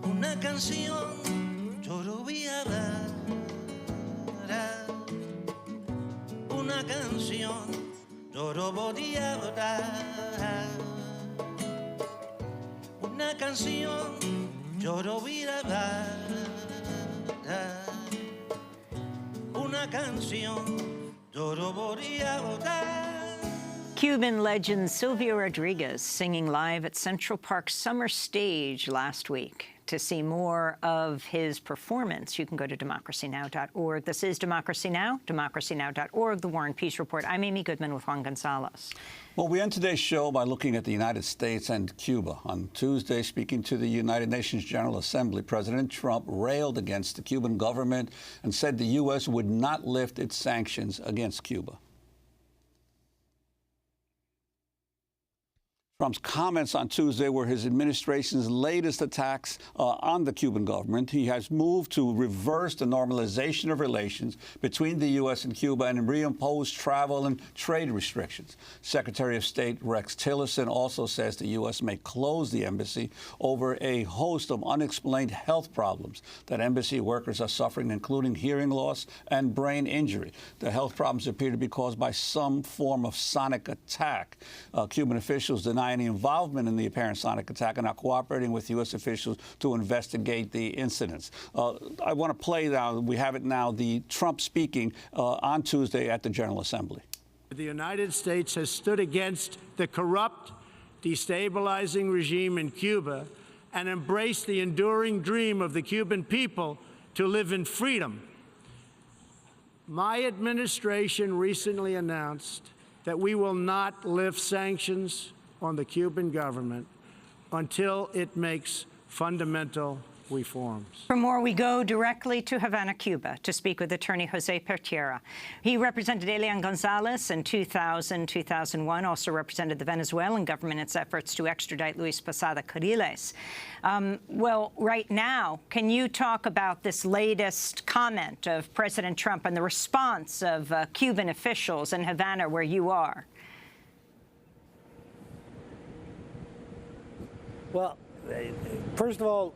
Una canción chorobiara. Una canción chorobodiara. Una canción chorobira. Una canción chorobodiara. Cuban legend Silvio Rodriguez singing live at Central Park's Summer Stage last week. To see more of his performance, you can go to democracynow.org. This is Democracy Now!, democracynow.org, The War and Peace Report. I'm Amy Goodman with Juan Gonzalez. Well, we end today's show by looking at the United States and Cuba. On Tuesday, speaking to the United Nations General Assembly, President Trump railed against the Cuban government and said the U.S. would not lift its sanctions against Cuba. Trump's comments on Tuesday were his administration's latest attacks on the Cuban government. He has moved to reverse the normalization of relations between the U.S. and Cuba and reimpose travel and trade restrictions. Secretary of State Rex Tillerson also says the U.S. may close the embassy over a host of unexplained health problems that embassy workers are suffering, including hearing loss and brain injury. The health problems appear to be caused by some form of sonic attack. Cuban officials deny any involvement in the apparent sonic attack and are cooperating with U.S. officials to investigate the incidents. I want to play now, we have it now, the Trump speaking on Tuesday at the General Assembly. The United States has stood against the corrupt, destabilizing regime in Cuba and embraced the enduring dream of the Cuban people to live in freedom. My administration recently announced that we will not lift sanctions on the Cuban government until it makes fundamental reforms. For more, we go directly to Havana, Cuba, to speak with attorney Jose Pertierra. He represented Elian Gonzalez in 2000-2001, also represented the Venezuelan government in its efforts to extradite Luis Posada Carriles. Well, right now, can you talk about this latest comment of President Trump and the response of Cuban officials in Havana, where you are? Well, first of all,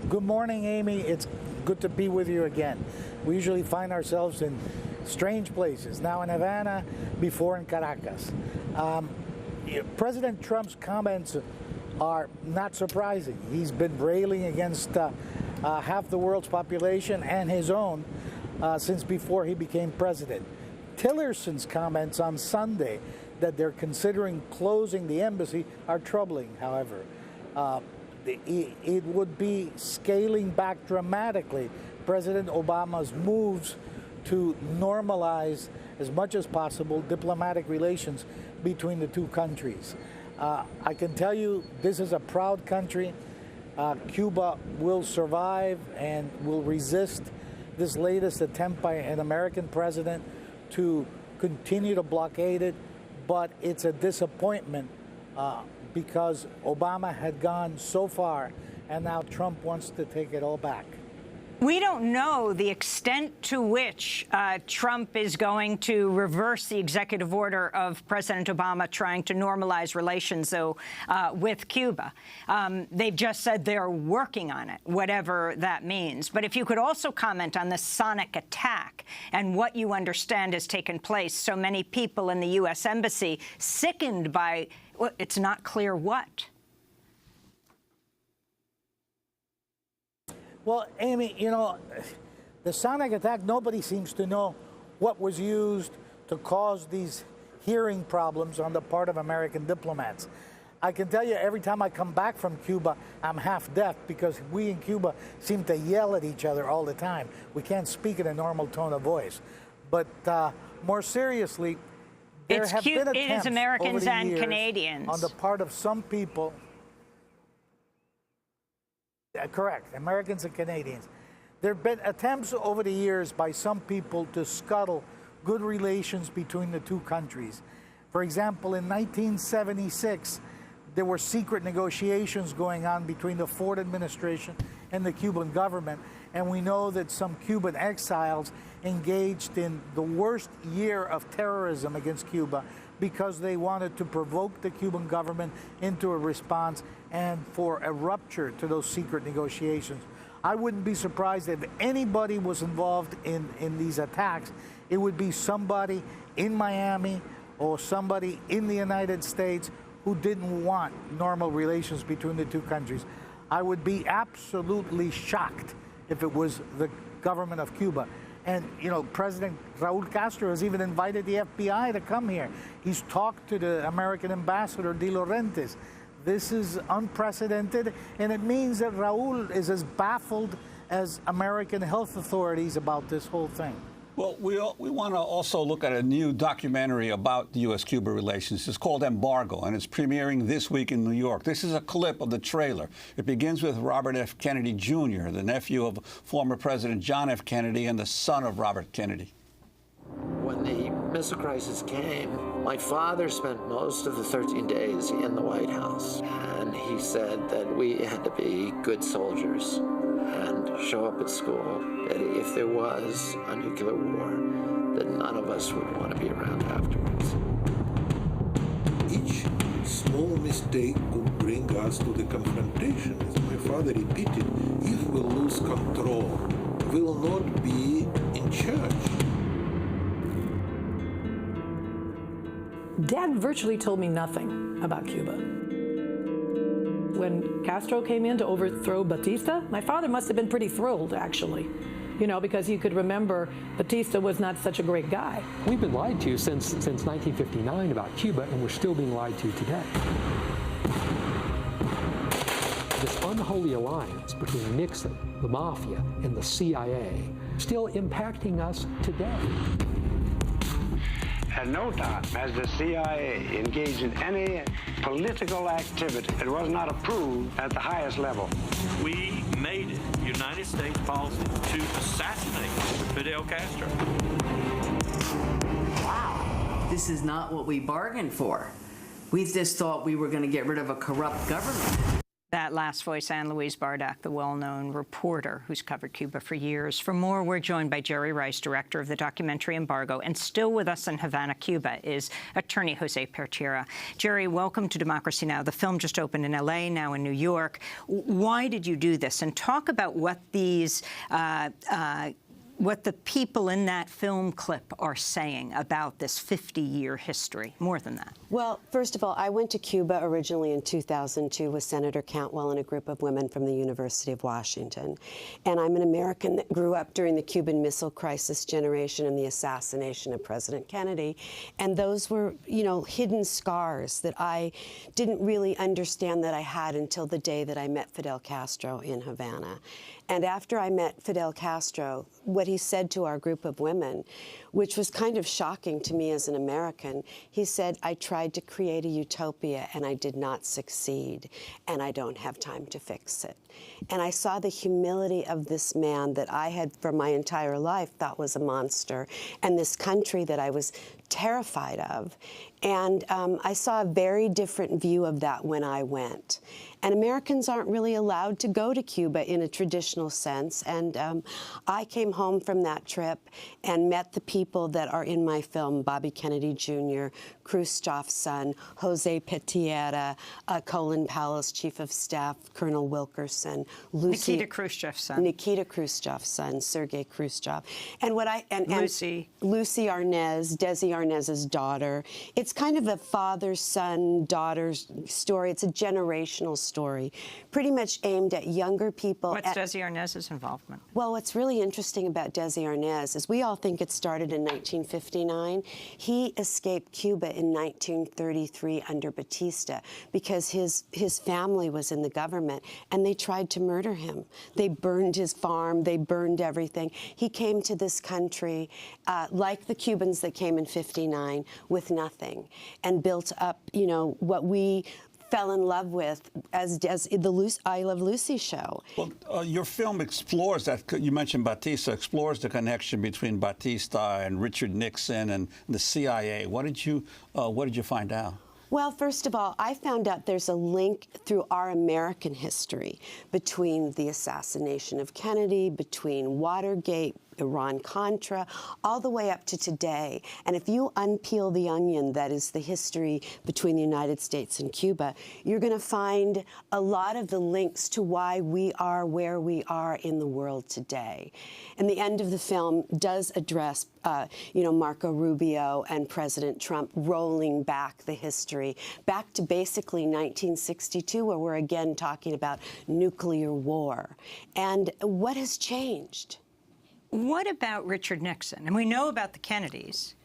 good morning, Amy. It's good to be with you again. We usually find ourselves in strange places, now in Havana, before in Caracas. President Trump's comments are not surprising. He's been railing against half the world's population and his own since before he became president. Tillerson's comments on Sunday that they're considering closing the embassy are troubling, however. It would be scaling back dramatically President Obama's moves to normalize as much as possible diplomatic relations between the two countries. I can tell you this is a proud country. Cuba will survive and will resist this latest attempt by an American president to continue to blockade it, but it's a disappointment because Obama had gone so far, and now Trump wants to take it all back. We don't know the extent to which Trump is going to reverse the executive order of President Obama trying to normalize relations, though, with Cuba. They've just said they're working on it, whatever that means. But if you could also comment on the sonic attack and what you understand has taken place. So many people in the U.S. Embassy sickened by, well, it's not clear what. Well, Amy, you know, the sonic attack, nobody seems to know what was used to cause these hearing problems on the part of American diplomats. I can tell you every time I come back from Cuba, I'm half deaf because we in Cuba seem to yell at each other all the time. We can't speak in a normal tone of voice. But more seriously, there have been attempts it is Americans over the and years Canadians on the part of some people. Correct, Americans and Canadians. There have been attempts over the years by some people to scuttle good relations between the two countries. For example, in 1976, there were secret negotiations going on between the Ford administration and the Cuban government. And we know that some Cuban exiles engaged in the worst year of terrorism against Cuba because they wanted to provoke the Cuban government into a response and for a rupture to those secret negotiations. I wouldn't be surprised if anybody was involved in these attacks. It would be somebody in Miami or somebody in the United States who didn't want normal relations between the two countries. I would be absolutely shocked if it was the government of Cuba. And, you know, President Raul Castro has even invited the FBI to come here. He's talked to the American ambassador, De Laurentiis. This is unprecedented, and it means that Raul is as baffled as American health authorities about this whole thing. Well, we want to also look at a new documentary about the U.S.-Cuba relations. It's called Embargo, and it's premiering this week in New York. This is a clip of the trailer. It begins with Robert F. Kennedy Jr., the nephew of former President John F. Kennedy and the son of Robert Kennedy. When the missile crisis came, my father spent most of the 13 days in the White House, and he said that we had to be good soldiers and show up at school, that if there was a nuclear war, that none of us would want to be around afterwards. Each small mistake could bring us to the confrontation. As my father repeated, if we lose control, we will not be in charge. Dad virtually told me nothing about Cuba. When Castro came in to overthrow Batista, my father must have been pretty thrilled, actually, you know, because he could remember Batista was not such a great guy. We've been lied to since 1959 about Cuba, and we're still being lied to today. This unholy alliance between Nixon, the mafia, and the CIA still impacting us today. At no time has the CIA engaged in any political activity that was not approved at the highest level. We made it United States policy to assassinate Fidel Castro. Wow. This is not what we bargained for. We just thought we were going to get rid of a corrupt government. That last voice, Anne-Louise Bardak, the well-known reporter who's covered Cuba for years. For more, we're joined by Jerry Rice, director of the documentary Embargo, and still with us in Havana, Cuba, is attorney Jose Pertira. Jerry, welcome to Democracy Now! The film just opened in L.A., now in New York. Why did you do this? And talk about what these what the people in that film clip are saying about this 50-year history, more than that. Well, first of all, I went to Cuba originally in 2002 with Senator Cantwell and a group of women from the University of Washington. And I'm an American that grew up during the Cuban Missile Crisis generation and the assassination of President Kennedy. And those were, you know, hidden scars that I didn't really understand that I had until the day that I met Fidel Castro in Havana. And after I met Fidel Castro, what he said to our group of women, which was kind of shocking to me as an American, he said, I tried to create a utopia and I did not succeed, and I don't have time to fix it. And I saw the humility of this man that I had for my entire life thought was a monster, and this country that I was terrified of. And I saw a very different view of that when I went. And Americans aren't really allowed to go to Cuba in a traditional sense. And I came home from that trip and met the people that are in my film, Bobby Kennedy Jr., Khrushchev's son, Jose Pertira, Colin Powell's chief of staff, Colonel Wilkerson, Nikita Khrushchev's son. Nikita Khrushchev's son, Sergei Khrushchev. And what Lucy Arnaz, Desi Arnaz's daughter. It's kind of a father-son, daughter story. It's a generational story, pretty much aimed at younger people. What's Desi Arnaz's involvement? Well, what's really interesting about Desi Arnaz is we all think it started in 1959. He escaped Cuba in 1933 under Batista because his family was in the government, and they tried to murder him. They burned his farm. They burned everything. He came to this country, like the Cubans that came in '59, with nothing, and built up, you know, what we fell in love with as the I Love Lucy show. Well, your film explores that. You mentioned Batista, explores the connection between Batista and Richard Nixon and the CIA. What did you find out? Well, first of all, I found out there's a link through our American history between the assassination of Kennedy, between Watergate, Iran-Contra, all the way up to today. And if you unpeel the onion that is the history between the United States and Cuba, you're going to find a lot of the links to why we are where we are in the world today. And the end of the film does address, Marco Rubio and President Trump rolling back the history, back to basically 1962, where we're again talking about nuclear war. And what has changed? What about Richard Nixon? And we know about the Kennedys.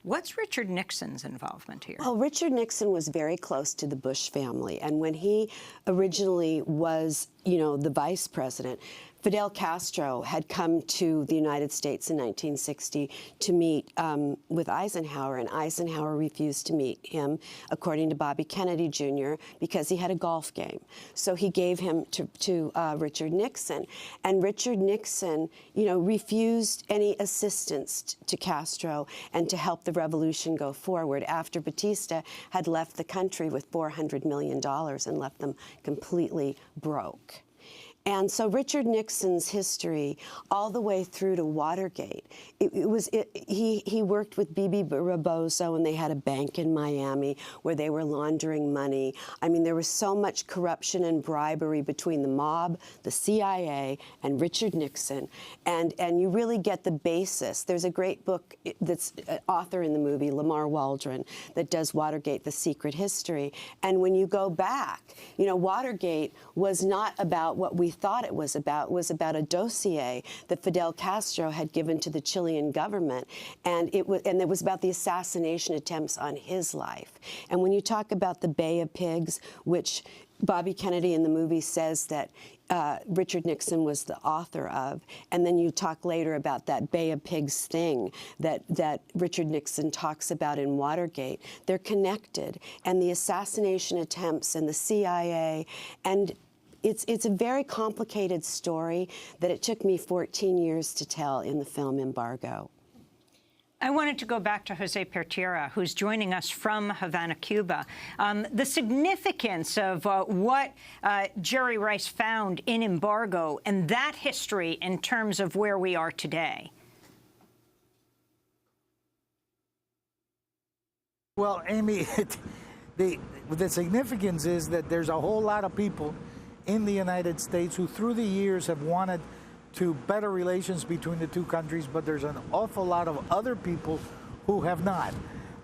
What's Richard Nixon's involvement here? Well, Richard Nixon was very close to the Bush family. And when he originally was, the vice president, Fidel Castro had come to the United States in 1960 to meet with Eisenhower, and Eisenhower refused to meet him, according to Bobby Kennedy Jr., because he had a golf game. So he gave him to Richard Nixon, and Richard Nixon, refused any assistance to Castro and to help the revolution go forward after Batista had left the country with $400 million and left them completely broke. And so Richard Nixon's history, all the way through to Watergate, he worked with Bibi Rebozo, and they had a bank in Miami where they were laundering money. I mean, there was so much corruption and bribery between the mob, the CIA, and Richard Nixon. And you really get the basis. There's a great book that's an author in the movie, Lamar Waldron, that does Watergate, The Secret History. And when you go back, Watergate was not about what we thought it was about a dossier that Fidel Castro had given to the Chilean government, and it was about the assassination attempts on his life. And when you talk about the Bay of Pigs, which Bobby Kennedy in the movie says that Richard Nixon was the author of, and then you talk later about that Bay of Pigs thing that Richard Nixon talks about in Watergate, they're connected. And the assassination attempts and the CIA, and it's a very complicated story that it took me 14 years to tell in the film Embargo. I wanted to go back to Jose Pertira, who's joining us from Havana, Cuba. The significance of what Jerry Rice found in Embargo and that history in terms of where we are today. Well, Amy, the significance is that there's a whole lot of people in the United States who through the years have wanted to better relations between the two countries, but there's an awful lot of other people who have not.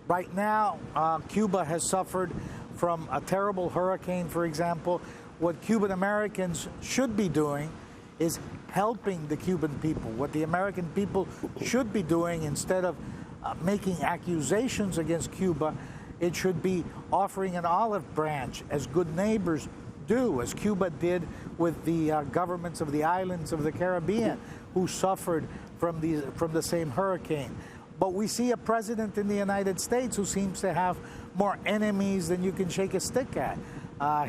Right now, Cuba has suffered from a terrible hurricane, for example. What Cuban Americans should be doing is helping the Cuban people. What the American people should be doing, instead of making accusations against Cuba, it should be offering an olive branch, as good neighbors do, as Cuba did with the governments of the islands of the Caribbean who suffered from the same hurricane. But we see a president in the United States who seems to have more enemies than you can shake a stick at.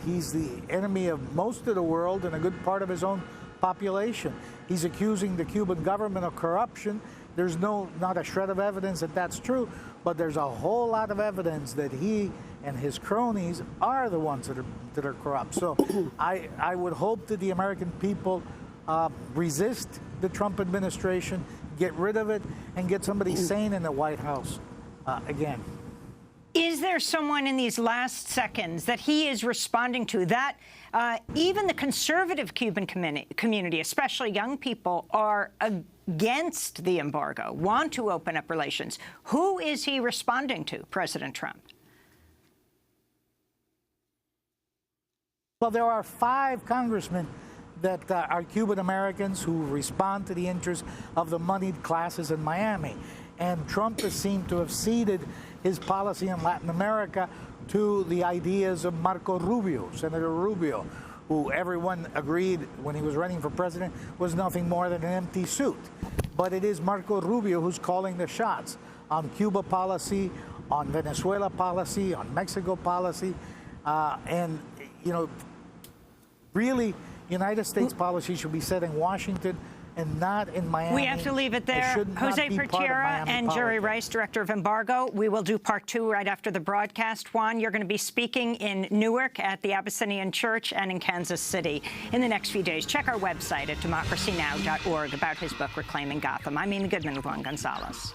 He's the enemy of most of the world and a good part of his own population. He's accusing the Cuban government of corruption. There's not a shred of evidence that that's true, but there's a whole lot of evidence that he and his cronies are the ones that are corrupt. So I would hope that the American people resist the Trump administration, get rid of it, and get somebody sane in the White House again. Is there someone in these last seconds that he is responding to that even the conservative Cuban community, especially young people, are against the embargo, want to open up relations? Who is he responding to, President Trump? Well, there are 5 congressmen that are Cuban Americans who respond to the interests of the moneyed classes in Miami. And Trump has seemed to have ceded his policy in Latin America to the ideas of Marco Rubio, Senator Rubio, who everyone agreed when he was running for president was nothing more than an empty suit. But it is Marco Rubio who's calling the shots on Cuba policy, on Venezuela policy, on Mexico policy, and, really, United States policy should be set in Washington and not in Miami. We have to leave it there. Jose Pertira and Jerry Rice, Director of Embargo. We will do part 2 right after the broadcast. Juan, you're going to be speaking in Newark at the Abyssinian Church and in Kansas City in the next few days. Check our website at democracynow.org about his book, Reclaiming Gotham. I'm Amy Goodman with Juan Gonzalez.